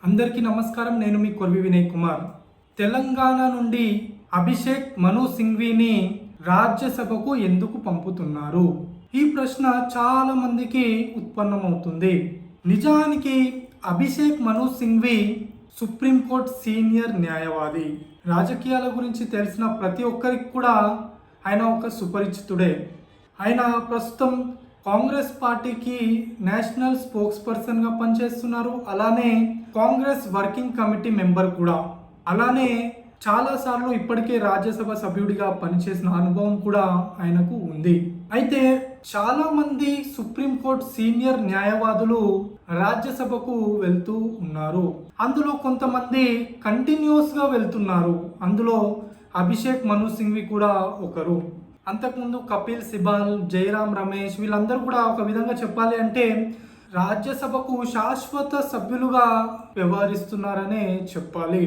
అందరికీ నమస్కారం. నేను మీ కొర్వి వినయ్ కుమార్. తెలంగాణ నుండి అభిషేక్ మను సింఘ్వీని రాజ్యసభకు ఎందుకు పంపుతున్నారు? ఈ ప్రశ్న చాలా మందికి ఉత్పన్నమవుతుంది. నిజానికి అభిషేక్ మను సింఘ్వీ సుప్రీంకోర్టు సీనియర్ న్యాయవాది. రాజకీయాల గురించి తెలిసిన ప్రతి ఒక్కరికి కూడా ఆయన ఒక సుపరిచితుడే. ఆయన ప్రస్తుతం కాంగ్రెస్ పార్టీకి నేషనల్ స్పోక్స్ పర్సన్గా పనిచేస్తున్నారు. అలానే కాంగ్రెస్ వర్కింగ్ కమిటీ మెంబర్ కూడా. అలానే చాలాసార్లు ఇప్పటికే రాజ్యసభ సభ్యుడిగా పనిచేసిన అనుభవం కూడా ఆయనకు ఉంది. అయితే చాలామంది సుప్రీంకోర్టు సీనియర్ న్యాయవాదులు రాజ్యసభకు వెళ్తూ ఉన్నారు. అందులో కొంతమంది కంటిన్యూస్గా వెళ్తున్నారు. అందులో అభిషేక్ మను సింఘ్వీ కూడా ఒకరు. అంతకుముందు కపిల్ సిబాల్, జయరాం రమేష్ వీళ్ళందరూ కూడా ఒక విధంగా చెప్పాలి అంటే రాజ్యసభకు శాశ్వత సభ్యులుగా వ్యవహరిస్తున్నారనే చెప్పాలి.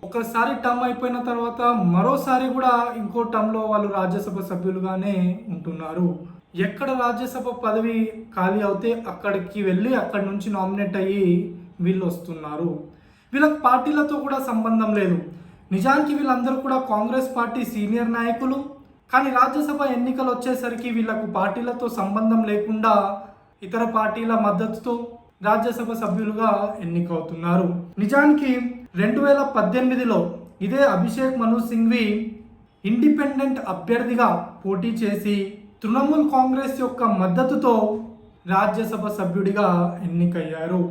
ఒకసారి టర్మ్ అయిపోయిన తర్వాత మరోసారి కూడా ఇంకో టర్మ్లో వాళ్ళు రాజ్యసభ సభ్యులుగానే ఉంటున్నారు. ఎక్కడ రాజ్యసభ పదవి ఖాళీ అవుతే అక్కడికి వెళ్ళి అక్కడి నుంచి నామినేట్ అయ్యి వీళ్ళు వస్తున్నారు. వీళ్ళకి పార్టీలతో కూడా సంబంధం లేదు. నిజానికి వీళ్ళందరూ కూడా కాంగ్రెస్ పార్టీ సీనియర్ నాయకులు. కానీ రాజ్యసభ ఎన్నికలు వచ్చేసరికి వీళ్లకు పార్టీలతో సంబంధం లేకుండా ఇతర పార్టీల మద్దతుతో రాజ్యసభ సభ్యులుగా ఎన్నికవుతున్నారు. నిజానికి 2018లో ఇదే అభిషేక్ మను సింఘ్వీ ఇండిపెండెంట్ అభ్యర్థిగా పోటీ చేసి తృణమూల్ కాంగ్రెస్ యొక్క మద్దతుతో రాజ్యసభ సభ్యుడిగా ఎన్నికయ్యారు.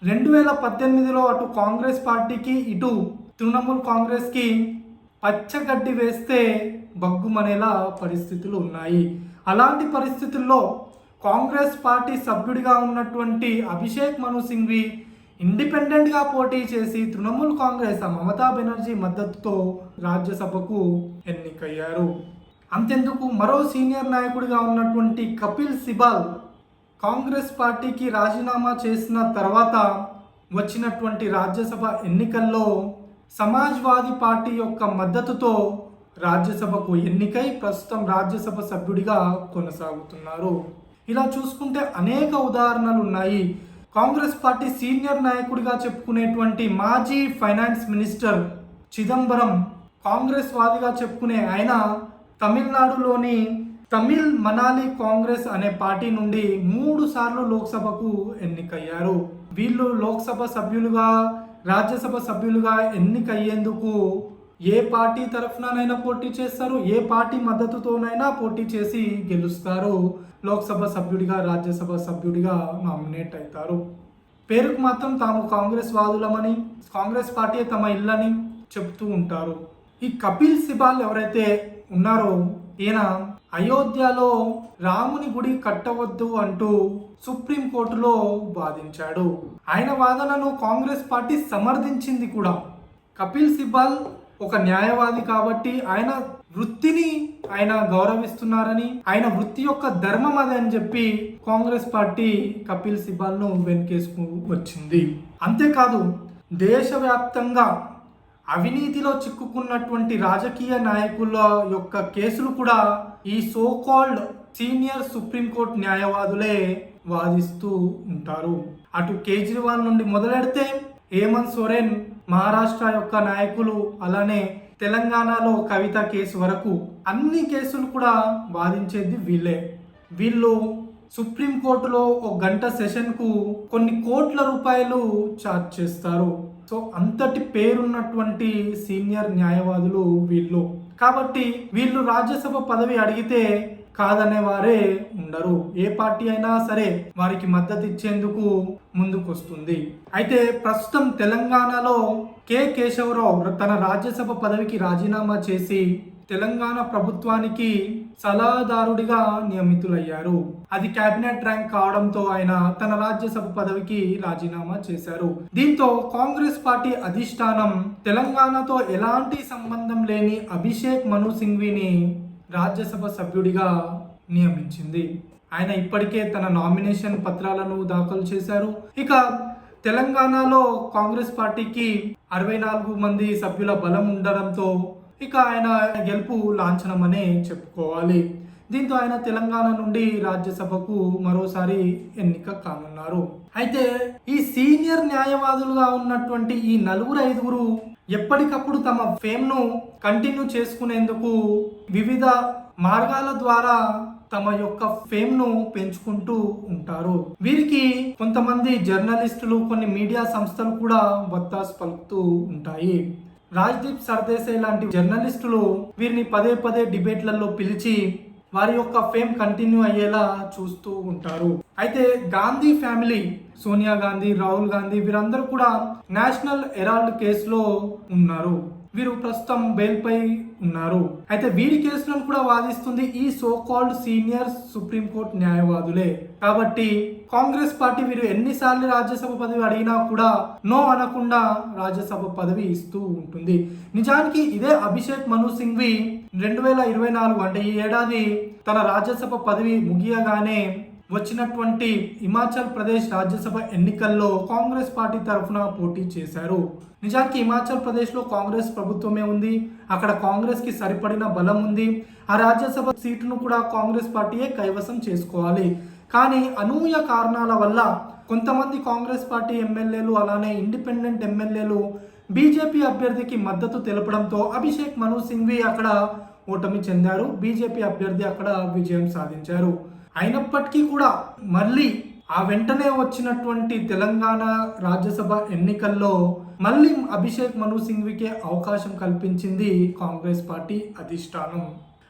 2018లో అటు కాంగ్రెస్ పార్టీకి ఇటు తృణమూల్ కాంగ్రెస్కి పచ్చగడ్డి వేస్తే బగ్గుమనేలా పరిస్థితులు ఉన్నాయి. అలాంటి పరిస్థితుల్లో కాంగ్రెస్ పార్టీ సభ్యుడిగా ఉన్నటువంటి అభిషేక్ మను సింఘ్వీ ఇండిపెండెంట్గా పోటీ చేసి తృణమూల్ కాంగ్రెస్ మమతా బెనర్జీ మద్దతుతో రాజ్యసభకు ఎన్నికయ్యారు. అంతెందుకు మరో సీనియర్ నాయకుడిగా ఉన్నటువంటి కపిల్ సిబాల్ కాంగ్రెస్ పార్టీకి రాజీనామా చేసిన తర్వాత వచ్చినటువంటి రాజ్యసభ ఎన్నికల్లో సమాజ్వాదీ పార్టీ యొక్క మద్దతుతో రాజ్యసభకు ఎన్నికై ప్రస్తుతం రాజ్యసభ సభ్యుడిగా కొనసాగుతున్నారు. ఇలా చూసుకుంటే అనేక ఉదాహరణలు ఉన్నాయి. కాంగ్రెస్ పార్టీ సీనియర్ నాయకుడిగా చెప్పుకునేటువంటి మాజీ ఫైనాన్స్ మినిస్టర్ చిదంబరం కాంగ్రెస్ వాదిగా చెప్పుకునే ఆయన తమిళనాడులోని తమిళ్ మనాలి కాంగ్రెస్ అనే పార్టీ నుండి 3 సార్లు లోక్సభకు ఎన్నికయ్యారు. వీళ్ళు లోక్సభ సభ్యులుగా రాజ్యసభ సభ్యులుగా ఎన్నికయ్యేందుకు ఏ పార్టీ తరఫునైనా పోటీ చేస్తారు, ఏ పార్టీ మద్దతుతోనైనా పోటీ చేసి గెలుస్తారు. లోక్సభ సభ్యుడిగా రాజ్యసభ సభ్యుడిగా నామినేట్ అవుతారు. పేరుకు మాత్రం తాము కాంగ్రెస్ వాదులమని, కాంగ్రెస్ పార్టీ తమ ఇల్లని చెప్తూ ఉంటారు. ఈ కపిల్ సిబాల్ ఎవరైతే ఉన్నారో ఈయన అయోధ్యలో రాముని గుడి కట్టవద్దు అంటూ సుప్రీంకోర్టులో వాదించాడు. ఆయన వాదనను కాంగ్రెస్ పార్టీ సమర్థించింది కూడా. కపిల్ సిబాల్ ఒక న్యాయవాది కాబట్టి ఆయన వృత్తిని ఆయన గౌరవిస్తున్నారని, ఆయన వృత్తి యొక్క ధర్మం అదే అని చెప్పి కాంగ్రెస్ పార్టీ కపిల్ సిబాల్ను వెనకేసుకు వచ్చింది. అంతేకాదు దేశవ్యాప్తంగా అవినీతిలో చిక్కుకున్నటువంటి రాజకీయ నాయకుల యొక్క కేసులు కూడా ఈ సోకాల్డ్ సీనియర్ సుప్రీంకోర్టు న్యాయవాదులే వాదిస్తూ ఉంటారు. అటు కేజ్రీవాల్ నుండి మొదలెడితే హేమంత్ సోరెన్ మహారాష్ట్ర యొక్క నాయకులు, అలానే తెలంగాణలో కవిత కేసు వరకు అన్ని కేసులు కూడా వాదించేది వీళ్ళే. వీళ్ళు సుప్రీంకోర్టులో ఒక గంట సెషన్కు కొన్ని కోట్ల రూపాయలు ఛార్జ్ చేస్తారు. సో అంతటి పేరున్నటువంటి సీనియర్ న్యాయవాదులు వీళ్ళు. కాబట్టి వీళ్ళు రాజ్యసభ పదవి అడిగితే కాదనే వారే ఉండరు. ఏ పార్టీ అయినా సరే వారికి మద్దతు ఇచ్చేందుకు ముందుకొస్తుంది. అయితే ప్రస్తుతం తెలంగాణలో కె కేశవరావు తన రాజ్యసభ పదవికి రాజీనామా చేసి తెలంగాణ ప్రభుత్వానికి సలహాదారుడిగా నియమితులయ్యారు. అది కేబినెట్ ర్యాంక్ కావడంతో ఆయన తన రాజ్యసభ పదవికి రాజీనామా చేశారు. దీంతో కాంగ్రెస్ పార్టీ అధిష్టానం తెలంగాణతో ఎలాంటి సంబంధం లేని అభిషేక్ మను సింఘ్వీని రాజ్యసభ సభ్యుడిగా నియమించింది. ఆయన ఇప్పటికే తన నామినేషన్ పత్రాలను దాఖలు చేశారు. ఇక తెలంగాణలో కాంగ్రెస్ పార్టీకి 64 మంది సభ్యుల బలం ఉండడంతో ఇక ఆయన గెలుపు లాంఛనమనే చెప్పుకోవాలి. దీంతో ఆయన తెలంగాణ నుండి రాజ్యసభకు మరోసారి ఎన్నిక కానున్నారు. అయితే ఈ సీనియర్ న్యాయవాదులుగా ఉన్నటువంటి ఈ నలుగురు ఐదుగురు ఎప్పటికప్పుడు తమ ఫేమ్ ను కంటిన్యూ చేసుకునేందుకు వివిధ మార్గాల ద్వారా తమ యొక్క ఫేమ్ ను పెంచుకుంటూ ఉంటారు. వీరికి కొంతమంది జర్నలిస్టులు, కొన్ని మీడియా సంస్థలు కూడా వత్తాసు పలుకుతూ ఉంటాయి. రాజ్దీప్ సర్దేశాయ్ లాంటి జర్నలిస్టులు వీరిని పదే పదే డిబేట్లలో పిలిచి వారి యొక్క ఫేమ్ కంటిన్యూ అయ్యేలా చూస్తూ ఉంటారు. అయితే గాంధీ ఫ్యామిలీ, సోనియా గాంధీ, రాహుల్ గాంధీ వీరందరూ కూడా నేషనల్ హెరాల్డ్ కేసులో ఉన్నారు. వీరు ప్రస్తుతం బెయిల్ పై ఉన్నారు. అయితే వీరి కేసులను కూడా వాదిస్తుంది ఈ సో కాల్డ్ సీనియర్ సుప్రీంకోర్టు న్యాయవాదులే. కాబట్టి కాంగ్రెస్ పార్టీ వీరు ఎన్నిసార్లు రాజ్యసభ పదవి అడిగినా కూడా నో అనకుండా రాజ్యసభ పదవి ఇస్తూ ఉంటుంది. నిజానికి ఇదే అభిషేక్ మను సింఘ్వి 2024 అంటే ఈ ఏడాది తన రాజ్యసభ పదవి ముగియగానే వచ్చినటువంటి హిమాచల్ ప్రదేశ్ రాజ్యసభ ఎన్నికల్లో కాంగ్రెస్ పార్టీ తరఫున పోటీ చేశారు. నిజానికి హిమాచల్ ప్రదేశ్లో కాంగ్రెస్ ప్రభుత్వమే ఉంది. అక్కడ కాంగ్రెస్ కి సరిపడిన బలం ఉంది. ఆ రాజ్యసభ సీటును కూడా కాంగ్రెస్ పార్టీయే కైవసం చేసుకోవాలి. కానీ అనూహ్య కారణాల వల్ల కొంతమంది కాంగ్రెస్ పార్టీ ఎమ్మెల్యేలు, అలానే ఇండిపెండెంట్ ఎమ్మెల్యేలు బీజేపీ అభ్యర్థికి మద్దతు తెలపడంతో అభిషేక్ మను సింఘ్వి అక్కడ ఓటమి చెందారు. బీజేపీ అభ్యర్థి అక్కడ విజయం సాధించారు. అయినప్పటికీ కూడా మళ్ళీ ఆ వెంటనే వచ్చినటువంటి తెలంగాణ రాజ్యసభ ఎన్నికల్లో మళ్ళీ అభిషేక్ మను సింఘ్వికే అవకాశం కల్పించింది కాంగ్రెస్ పార్టీ అధిష్టానం.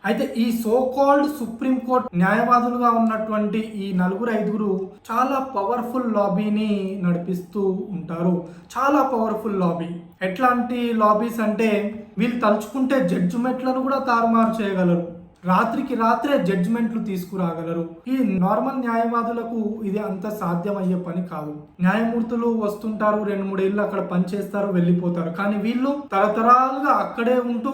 అయితే ఈ సో కాల్డ్ సుప్రీంకోర్టు న్యాయవాదులుగా ఉన్నటువంటి ఈ నలుగురు ఐదుగురు చాలా పవర్ఫుల్ లాబీని నడిపిస్తూ ఉంటారు. చాలా పవర్ఫుల్ లాబీ. ఎట్లాంటి లాబీస్ అంటే వీళ్ళు తలుచుకుంటే జడ్జిమెంట్లను కూడా తారుమారు చేయగలరు. రాత్రికి రాత్రే జడ్జిమెంట్లు తీసుకురాగలరు. ఈ నార్మల్ న్యాయవాదులకు ఇది అంత సాధ్యమయ్యే పని కాదు. న్యాయమూర్తులు వస్తుంటారు, 2-3 ఏళ్ళు అక్కడ పనిచేస్తారు, వెళ్ళిపోతారు. కానీ వీళ్ళు తరతరాలుగా అక్కడే ఉంటూ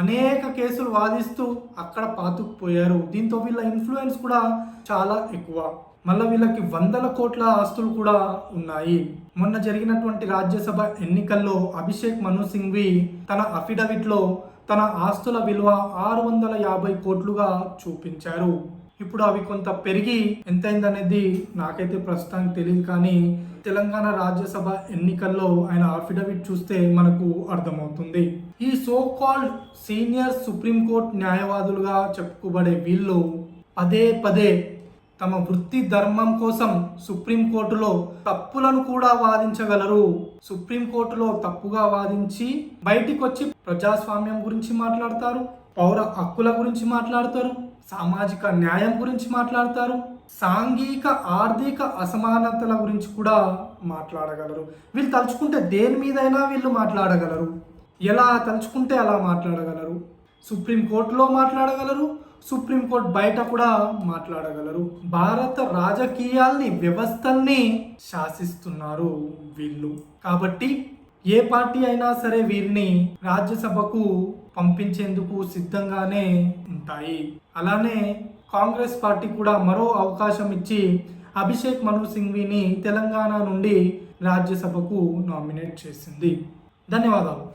అనేక కేసులు వాదిస్తూ అక్కడ పాతుకుపోయారు. దీంతో వీళ్ళ ఇన్ఫ్లుయెన్స్ కూడా చాలా ఎక్కువ. మళ్ళీ వీళ్ళకి 100 కోట్ల ఆస్తులు కూడా ఉన్నాయి. మొన్న జరిగినటువంటి రాజ్యసభ ఎన్నికల్లో అభిషేక్ మను సింఘ్వి తన అఫిడవిట్ లో తన ఆస్తుల విలువ 650 కోట్లుగా చూపించారు. ఇప్పుడు అవి కొంత పెరిగి ఎంతైందనేది నాకైతే ప్రస్తుతానికి తెలియదు. కానీ తెలంగాణ రాజ్యసభ ఎన్నికల్లో ఆయన అఫిడవిట్ చూస్తే మనకు అర్థమవుతుంది. ఈ సో కాల్డ్ సీనియర్ సుప్రీంకోర్టు న్యాయవాదులుగా చెప్పుకోబడే వీళ్ళు పదే పదే తమ వృత్తి ధర్మం కోసం సుప్రీంకోర్టులో తప్పులను కూడా వాదించగలరు. సుప్రీంకోర్టులో తప్పుగా వాదించి బయటికి వచ్చి ప్రజాస్వామ్యం గురించి మాట్లాడతారు, పౌర హక్కుల గురించి మాట్లాడతారు, సామాజిక న్యాయం గురించి మాట్లాడతారు, సాంఘిక ఆర్థిక అసమానతల గురించి కూడా మాట్లాడగలరు. వీళ్ళు తలుచుకుంటే దేని మీదైనా వీళ్ళు మాట్లాడగలరు. ఎలా తలుచుకుంటే అలా మాట్లాడగలరు. సుప్రీంకోర్టులో మాట్లాడగలరు, సుప్రీంకోర్టు బయట కూడా మాట్లాడగలరు. భారత రాజకీయాల్ని, వ్యవస్థల్ని శాసిస్తున్నారు వీళ్ళు. కాబట్టి ఏ పార్టీ అయినా సరే వీరిని రాజ్యసభకు పంపించేందుకు సిద్ధంగానే ఉంటాయి. అలానే కాంగ్రెస్ పార్టీ కూడా మరో అవకాశం ఇచ్చి అభిషేక్ మను సింఘ్విని తెలంగాణ నుండి రాజ్యసభకు నామినేట్ చేసింది. ధన్యవాదాలు.